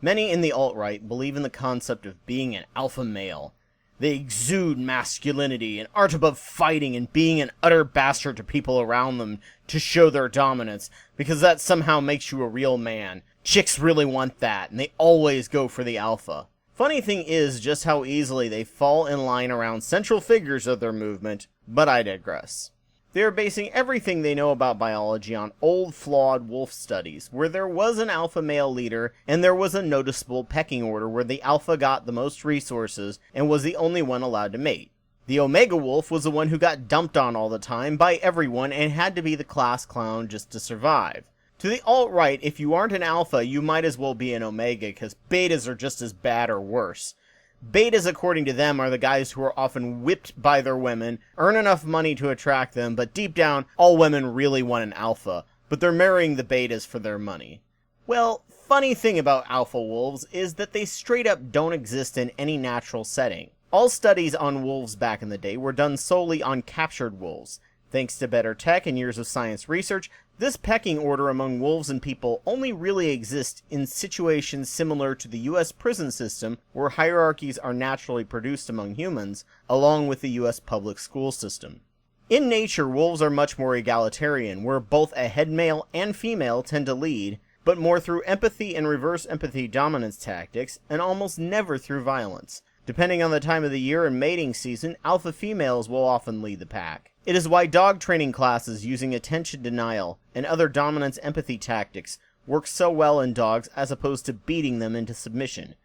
Many in the alt-right believe in the concept of being an alpha male. They exude masculinity and art above fighting and being an utter bastard to people around them to show their dominance, because that somehow makes you a real man. Chicks really want that, and they always go for the alpha. Funny thing is just how easily they fall in line around central figures of their movement, but I digress. They are basing everything they know about biology on old flawed wolf studies, where there was an alpha male leader, and there was a noticeable pecking order where the alpha got the most resources, and was the only one allowed to mate. The omega wolf was the one who got dumped on all the time by everyone, and had to be the class clown just to survive. To the alt-right, if you aren't an alpha, you might as well be an omega, because betas are just as bad or worse. Betas, according to them, are the guys who are often whipped by their women, earn enough money to attract them, but deep down, all women really want an alpha, but they're marrying the betas for their money. Well, funny thing about alpha wolves is that they straight up don't exist in any natural setting. All studies on wolves back in the day were done solely on captured wolves. Thanks to better tech and years of science research, this pecking order among wolves and people only really exists in situations similar to the US prison system, where hierarchies are naturally produced among humans, along with the US public school system. In nature, wolves are much more egalitarian, where both a head male and female tend to lead, but more through empathy and reverse empathy dominance tactics, and almost never through violence. Depending on the time of the year and mating season, alpha females will often lead the pack. It is why dog training classes using attention denial and other dominance empathy tactics work so well in dogs as opposed to beating them into submission.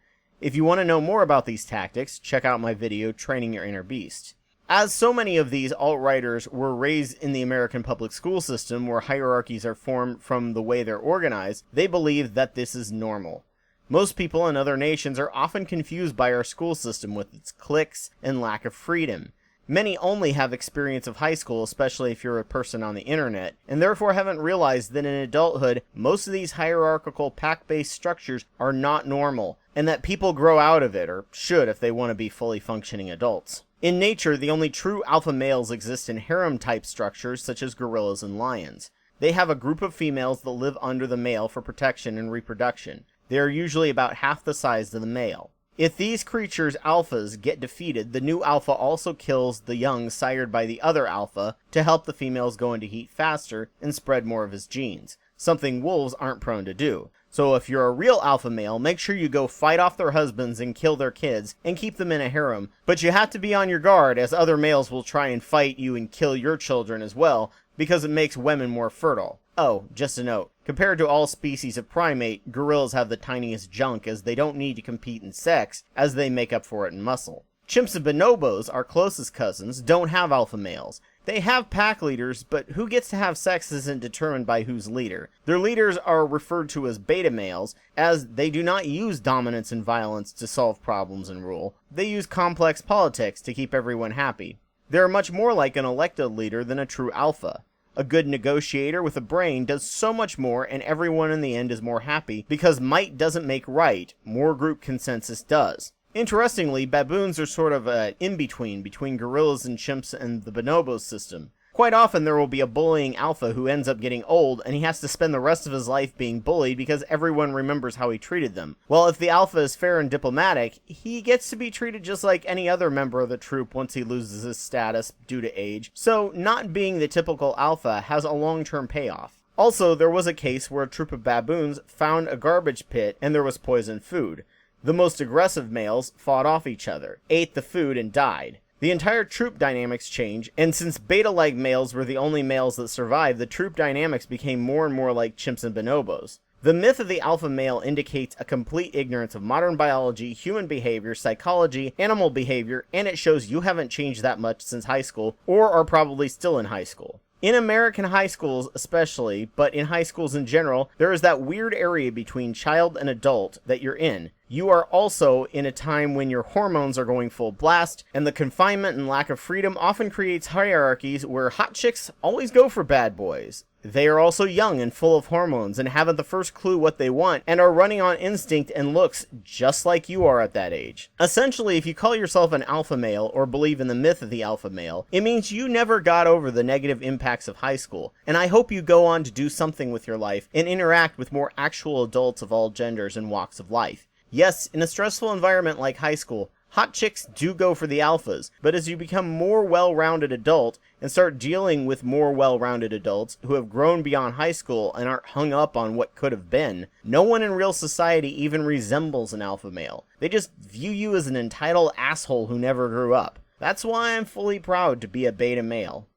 If you want to know more about these tactics, check out my video, Training Your Inner Beast. As so many of these alt-righters were raised in the American public school system, where hierarchies are formed from the way they're organized, they believe that this is normal. Most people in other nations are often confused by our school system with its cliques and lack of freedom. Many only have experience of high school, especially if you're a person on the internet, and therefore haven't realized that in adulthood, most of these hierarchical pack-based structures are not normal, and that people grow out of it, or should if they want to be fully functioning adults. In nature, the only true alpha males exist in harem-type structures such as gorillas and lions. They have a group of females that live under the male for protection and reproduction. They are usually about half the size of the male. If these creatures' alphas get defeated, the new alpha also kills the young sired by the other alpha to help the females go into heat faster and spread more of his genes, something wolves aren't prone to do. So if you're a real alpha male, make sure you go fight off their husbands and kill their kids and keep them in a harem, but you have to be on your guard, as other males will try and fight you and kill your children as well, because it makes women more fertile. Oh, just a note, compared to all species of primate, gorillas have the tiniest junk, as they don't need to compete in sex, as they make up for it in muscle. Chimps and bonobos, our closest cousins, don't have alpha males. They have pack leaders, but who gets to have sex isn't determined by who's leader. Their leaders are referred to as beta males, as they do not use dominance and violence to solve problems and rule. They use complex politics to keep everyone happy. They are much more like an elected leader than a true alpha. A good negotiator with a brain does so much more, and everyone in the end is more happy, because might doesn't make right, more group consensus does. Interestingly, baboons are sort of an in-between between gorillas and chimps and the bonobo system. Quite often there will be a bullying alpha who ends up getting old, and he has to spend the rest of his life being bullied because everyone remembers how he treated them. Well, if the alpha is fair and diplomatic, he gets to be treated just like any other member of the troop once he loses his status due to age, so not being the typical alpha has a long-term payoff. Also, there was a case where a troop of baboons found a garbage pit and there was poisoned food. The most aggressive males fought off each other, ate the food, and died. The entire troop dynamics change, and since beta-like males were the only males that survived, the troop dynamics became more and more like chimps and bonobos. The myth of the alpha male indicates a complete ignorance of modern biology, human behavior, psychology, animal behavior, and it shows you haven't changed that much since high school, or are probably still in high school. In American high schools especially, but in high schools in general, there is that weird area between child and adult that you're in. You are also in a time when your hormones are going full blast, and the confinement and lack of freedom often creates hierarchies where hot chicks always go for bad boys. They are also young and full of hormones and haven't the first clue what they want and are running on instinct and looks just like you are at that age. Essentially, if you call yourself an alpha male or believe in the myth of the alpha male, it means you never got over the negative impacts of high school, and I hope you go on to do something with your life and interact with more actual adults of all genders and walks of life. Yes, in a stressful environment like high school, hot chicks do go for the alphas, but as you become more well-rounded adult and start dealing with more well-rounded adults who have grown beyond high school and aren't hung up on what could have been, no one in real society even resembles an alpha male. They just view you as an entitled asshole who never grew up. That's why I'm fully proud to be a beta male.